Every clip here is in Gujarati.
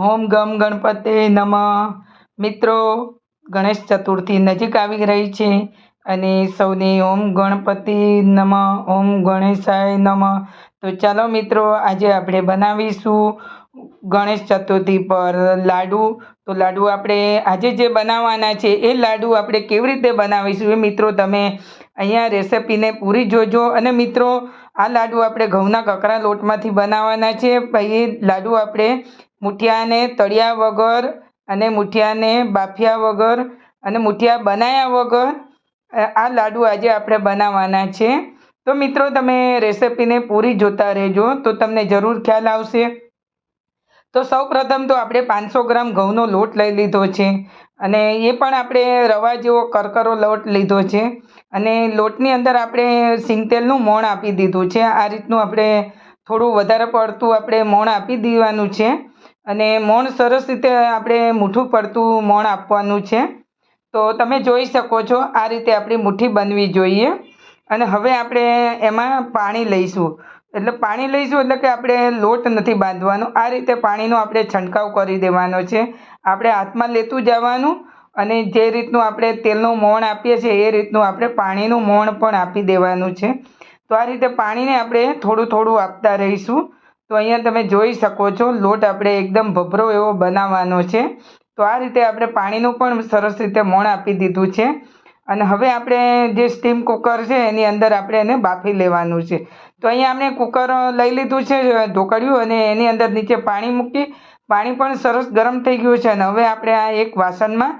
ઓમ ગમ ગણપતે નમઃ. મિત્રો, ગણેશ ચતુર્થી નજીક આવી રહી છે અને સૌને ઓમ ગણપતિ નમઃ, ઓમ ગણેશાય નમઃ. તો ચાલો મિત્રો, આજે આપણે બનાવીશું ગણેશ ચતુર્થી પર લાડુ. તો લાડુ આપણે આજે જે બનાવવાના છે એ લાડુ આપણે કેવી રીતે બનાવીશું એ મિત્રો તમે અહીંયા રેસિપીને પૂરી જોજો. અને મિત્રો, આ લાડુ આપણે ઘઉંના કકરા લોટમાંથી બનાવવાના છે. એ લાડુ આપણે મુઠિયાને તળ્યા વગર અને મુઠિયાને બાફ્યા વગર અને મુઠિયા બનાવ્યા વગર આ લાડુ આજે આપણે બનાવવાના છે. તો મિત્રો, તમે રેસિપીને પૂરી જોતા રહેજો તો તમને જરૂર ખ્યાલ આવશે. તો સૌ પ્રથમ તો આપણે 500 ગ્રામ ઘઉંનો લોટ લઈ લીધો છે અને એ પણ આપણે રવા જેવો કરકરો લોટ લીધો છે. અને લોટની અંદર આપણે સિંગતેલનું મોણ આપી દીધું છે. આ રીતનું આપણે થોડું વધારે પડતું આપણે મોણ આપી દેવાનું છે. અને મોણ સરસ રીતે આપણે મૂઠું પડતું મોણ આપવાનું છે. તો તમે જોઈ શકો છો આ રીતે આપણી મુઠ્ઠી બનવી જોઈએ. અને હવે આપણે એમાં પાણી લઈશું. એટલે પાણી લઈશું એટલે કે આપણે લોટ નથી બાંધવાનો, આ રીતે પાણીનો આપણે છંટકાવ કરી દેવાનો છે. આપણે હાથમાં લેતું જવાનું અને જે રીતનું આપણે તેલનું મોણ આપીએ છીએ એ રીતનું આપણે પાણીનું મોણ પણ આપી દેવાનું છે. તો આ રીતે પાણીને આપણે થોડું થોડું આપતા રહીશું. તો અહીંયા તમે જોઈ શકો છો લોટ આપણે એકદમ ભભરો એવો બનાવવાનો છે. તો આ રીતે આપણે પાણીનું પણ સરસ રીતે મોણ આપી દીધું છે. અને હવે આપણે જે સ્ટીમ કુકર છે એની અંદર આપણે એને બાફી લેવાનું છે. તો અહીંયા આપણે કુકર લઈ લીધું છે ઢોકળ્યું, અને એની અંદર નીચે પાણી મૂકી, પાણી પણ સરસ ગરમ થઈ ગયું છે. અને હવે આપણે આ એક વાસણમાં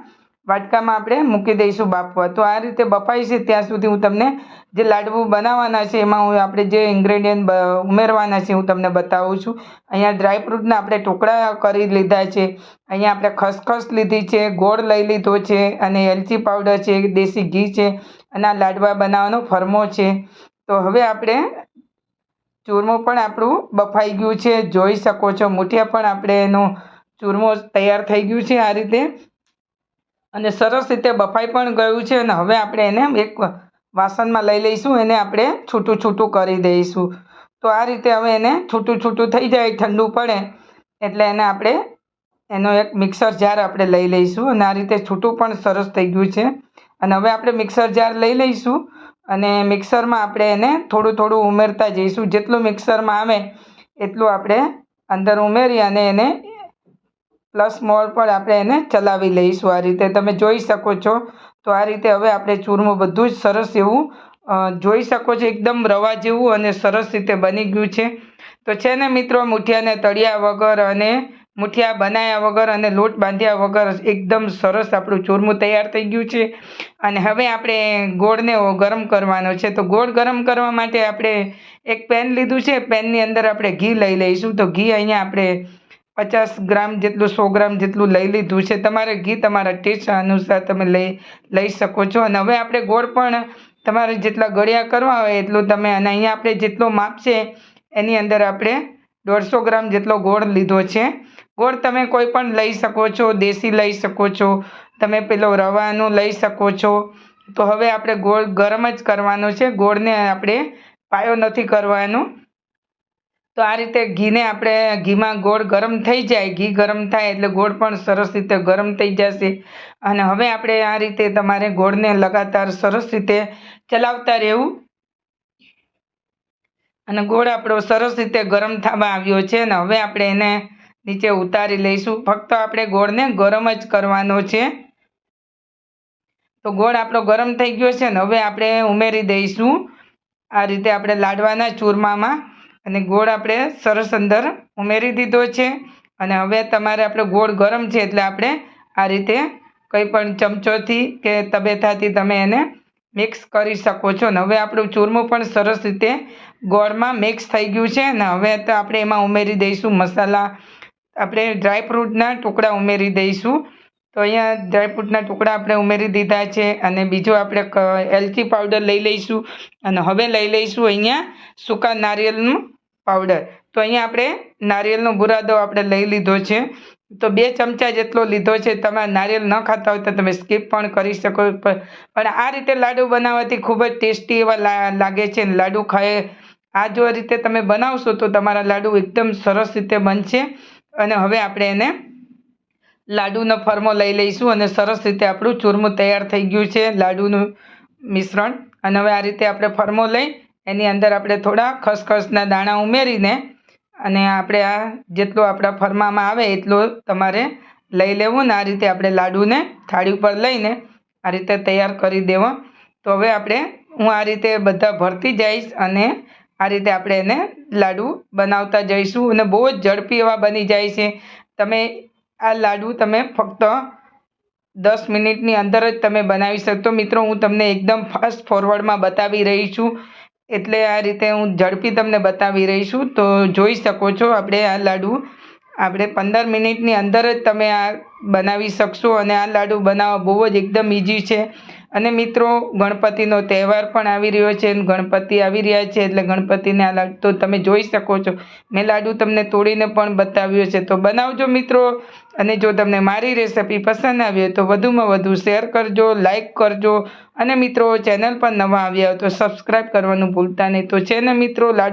વાટકામાં આપણે મૂકી દઈશું બાફવા. તો આ રીતે બફાય છે ત્યાં સુધી હું તમને જે લાડુ બનાવવાના છે એમાં આપણે જે ઇન્ગ્રેડિયન્ટ ઉમેરવાના છે હું તમને બતાવું છું. અહીંયા ડ્રાયફ્રૂટના આપણે ટુકડા કરી લીધા છે. અહીંયા આપણે ખસખસ લીધી છે, ગોળ લઈ લીધો છે, અને એલચી પાવડર છે, દેશી ઘી છે, અને આ લાડવા બનાવવાનો ફરમો છે. તો હવે આપણે ચૂરમું પણ આપણું બફાઈ ગયું છે, જોઈ શકો છો. મુઠિયા પણ આપણે એનું ચૂરમું તૈયાર થઈ ગયું છે આ રીતે, અને સરસ રીતે બફાઈ પણ ગયું છે. અને હવે આપણે એને એક વાસણમાં લઈ લઈશું, એને આપણે છૂટું છૂટું કરી દઈશું. તો આ રીતે હવે એને છૂટું છૂટું થઈ જાય, ઠંડુ પડે એટલે એને આપણે એનો એક મિક્સર જાર આપણે લઈ લઈશું. અને આ રીતે છૂટું પણ સરસ થઈ ગયું છે. અને હવે આપણે મિક્સર જાર લઈ લઈશું અને મિક્સરમાં આપણે એને થોડું થોડું ઉમેરતા જઈશું. જેટલું મિક્સરમાં આવે એટલું આપણે અંદર ઉમેરી અને એને પ્લસ મોડ પર આપણે એને ચલાવી લઈશું. આ રીતે તમે જોઈ શકો છો. તો આ રીતે હવે આપણે ચૂરમું બધું જ સરસ એવું જોઈ શકો છો, એકદમ રવા જેવું અને સરસ રીતે બની ગયું છે. તો છે ને મિત્રો, મુઠિયાને તળ્યા વગર અને મુઠિયા બનાવ્યા વગર અને લોટ બાંધ્યા વગર એકદમ સરસ આપણું ચૂરમું તૈયાર થઈ ગયું છે. અને હવે આપણે ગોળને ગરમ કરવાનો છે. તો ગોળ ગરમ કરવા માટે આપણે એક પેન લીધું છે. પેનની અંદર આપણે ઘી લઈ લઈશું. તો ઘી અહીંયા આપણે 50 ગ્રામ જેટલું, 100 ગ્રામ જેટલું લઈ લીધું છે. તમારે ઘી તમારા ટેસ્ટ અનુસાર તમે લઈ શકો છો. અને હવે આપણે ગોળ પણ તમારે જેટલા ગળ્યા કરવા હોય એટલું તમે, અને અહીંયા આપણે જેટલો માપ છે એની અંદર આપણે 150 ગ્રામ જેટલો ગોળ લીધો છે. ગોળ તમે કોઈ પણ લઈ શકો છો, દેશી લઈ શકો છો, તમે પેલો રવાનું લઈ શકો છો. તો હવે આપણે ગોળ ગરમ જ કરવાનો છે, ગોળને આપણે પાયો નથી કરવાનો. તો આ રીતે ઘીને આપણે ઘીમાં ગોળ ગરમ થઈ જાય, ઘી ગરમ થાય એટલે ગોળ પણ સરસ રીતે ગરમ થઈ જશે. અને હવે આપણે આ રીતે તમારે ગોળને લગાતાર સરસ રીતે ચલાવતા રહેવું. અને ગોળ આપણો સરસ રીતે ગરમ થવા આવ્યો છે. અને હવે આપણે એને નીચે ઉતારી લઈશું. ફક્ત આપણે ગોળને ગરમ જ કરવાનો છે. તો ગોળ આપણો ગરમ થઈ ગયો છે ને હવે આપણે ઉમેરી દઈશું આ રીતે આપણે લાડવાના ચૂરમામાં. અને ગોળ આપણે સરસ અંદર ઉમેરી દીધો છે. અને હવે તમારે આપણે ગોળ ગરમ છે એટલે આપણે આ રીતે કંઈ પણ ચમચોથી કે તબેથાથી તમે એને મિક્સ કરી શકો છો. ને હવે આપણું ચૂરમું પણ સરસ રીતે ગોળમાં મિક્સ થઈ ગયું છે. ને હવે તો આપણે એમાં ઉમેરી દઈશું મસાલા. આપણે ડ્રાયફ્રૂટના ટુકડા ઉમેરી દઈશું. તો અહીંયા ડ્રાયફ્રૂટના ટુકડા આપણે ઉમેરી દીધા છે. અને બીજું આપણે એલચી પાવડર લઈ લઈશું. અને હવે લઈ લઈશું અહીંયા સૂકા નારિયેળનું પાવડર. તો અહીંયા આપણે નારિયેળનો બુરાદો આપણે લઈ લીધો છે. તો 2 ચમચા જેટલો લીધો છે. તમે નારિયેળ ન ખાતા હોય તો તમે સ્કીપ પણ કરી શકો, પણ આ રીતે લાડુ બનાવવાથી ખૂબ જ ટેસ્ટી એવા લાગે છે. લાડુ ખાય આ જો રીતે તમે બનાવશો તો તમારા લાડુ એકદમ સરસ રીતે બનશે. અને હવે આપણે એને લાડુનો ફરમો લઈ લઈશું અને સરસ રીતે આપણું ચૂરમું તૈયાર થઈ ગયું છે લાડુનું મિશ્રણ. અને હવે આ રીતે આપણે ફરમો લઈ એની અંદર આપણે થોડા ખસખસના દાણા ઉમેરીને અને આપણે આ જેટલું આપણા ફરમામાં આવે એટલું તમારે લઈ લેવું ને આ રીતે આપણે લાડુને થાળી ઉપર લઈને આ રીતે તૈયાર કરી દેવો. તો હવે હું આ રીતે બધા ભરતી જઈશ અને આ રીતે આપણે એને લાડુ બનાવતા જઈશું અને બહુ જ ઝડપી એવા બની જાય છે. તમે આ લાડુ તમે ફક્ત 10 મિનિટની અંદર જ તમે બનાવી શકશો. મિત્રો હું તમને એકદમ ફાસ્ટ ફોરવર્ડમાં બતાવી રહી છું એટલે આ રીતે હું ઝડપી તમને બતાવી રહી છું. તો જોઈ શકો છો આપણે આ લાડુ આપણે 15 મિનિટની અંદર જ તમે આ બનાવી શકશો અને આ લાડુ બનાવવા બહુ જ એકદમ ઇઝી છે. અને મિત્રો ગણપતિનો તહેવાર પણ આવી રહ્યો છે અને ગણપતિ આવી રહ્યા છે એટલે ગણપતિને આ લાડુ તો તમે જોઈ શકો છો મેં લાડુ તમને તોડીને પણ બતાવ્યો છે. તો બનાવજો મિત્રો. અને જો તમને મારી રેસિપી પસંદ આવી હોય તો વધુમાં વધુ શેર કરજો, લાઈક કરજો અને મિત્રો ચેનલ પર નવા આવ્યા હોય તો સબસ્ક્રાઈબ કરવાનું ભૂલતા નહીં. તો છે ને મિત્રો લાડુ